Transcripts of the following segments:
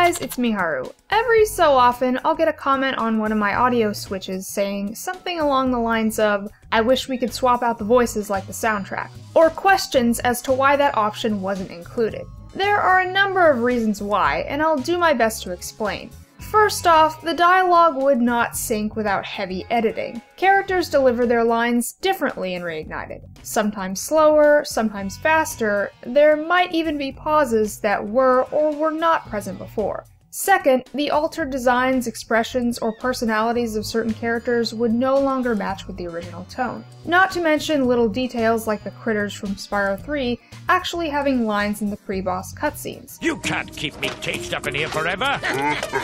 guys, it's Miharu. Every so often, I'll get a comment on one of my audio switches saying something along the lines of, "I wish we could swap out the voices like the soundtrack," or questions as to why that option wasn't included. There are a number of reasons why, and I'll do my best to explain. First off, the dialogue would not sync without heavy editing. Characters deliver their lines differently in Reignited. Sometimes slower, sometimes faster. There might even be pauses that were or were not present before. Second, the altered designs, expressions, or personalities of certain characters would no longer match with the original tone. Not to mention little details like the critters from Spyro 3 actually having lines in the pre-boss cutscenes. You can't keep me caged up in here forever!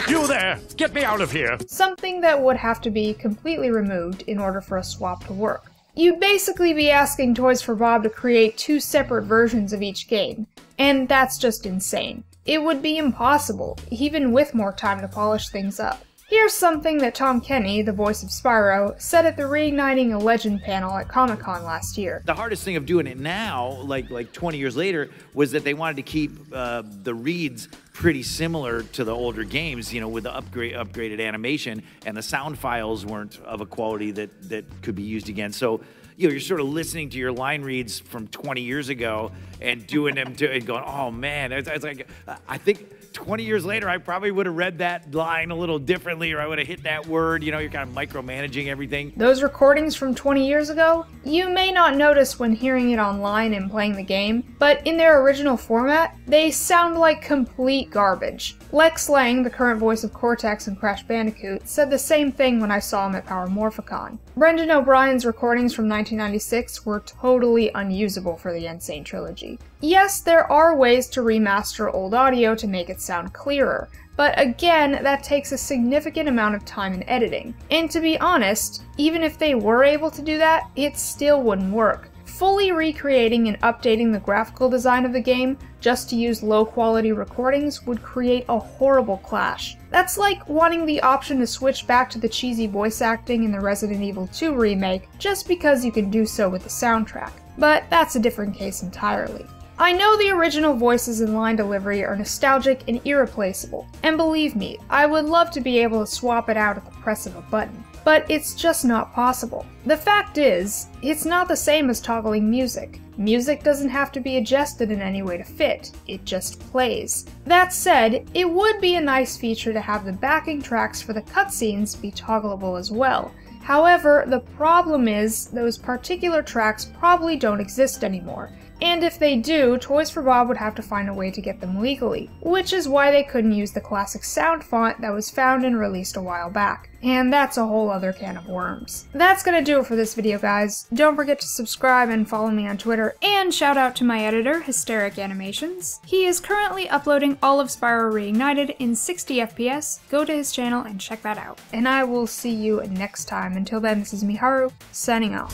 You there! Get me out of here! Something that would have to be completely removed in order for a swap to work. You'd basically be asking Toys for Bob to create two separate versions of each game, and that's just insane. It would be impossible, even with more time to polish things up. Here's something that Tom Kenny, the voice of Spyro, said at the Reigniting a Legend panel at Comic-Con last year. The hardest thing of doing it now, like 20 years later, was that they wanted to keep the reads pretty similar to the older games, you know, with the upgraded animation, and the sound files weren't of a quality that could be used again. So, you know, you're sort of listening to your line reads from 20 years ago and doing them and going, oh man, it's like, I think 20 years later, I probably would have read that line a little differently, or I would have hit that word. You know, you're kind of micromanaging everything. Those recordings from 20 years ago, you may not notice when hearing it online and playing the game, but in their original format, they sound like complete garbage. Lex Lang, the current voice of Cortex in Crash Bandicoot, said the same thing when I saw him at Power Morphicon. Brendan O'Brien's recordings from 1996 were totally unusable for the Insane Trilogy. Yes, there are ways to remaster old audio to make it sound clearer, but again, that takes a significant amount of time and editing. And to be honest, even if they were able to do that, it still wouldn't work. Fully recreating and updating the graphical design of the game just to use low-quality recordings would create a horrible clash. That's like wanting the option to switch back to the cheesy voice acting in the Resident Evil 2 remake just because you can do so with the soundtrack. But that's a different case entirely. I know the original voices and line delivery are nostalgic and irreplaceable, and believe me, I would love to be able to swap it out at the press of a button. But it's just not possible. The fact is, it's not the same as toggling music. Music doesn't have to be adjusted in any way to fit, it just plays. That said, it would be a nice feature to have the backing tracks for the cutscenes be toggleable as well. However, the problem is, those particular tracks probably don't exist anymore. And if they do, Toys for Bob would have to find a way to get them legally, which is why they couldn't use the classic sound font that was found and released a while back. And that's a whole other can of worms. That's gonna do it for this video, guys. Don't forget to subscribe and follow me on Twitter, and shout out to my editor, Hysteric Animations. He is currently uploading all of Spyro Reignited in 60 FPS. Go to his channel and check that out. And I will see you next time. Until then, this is Miharu, signing off.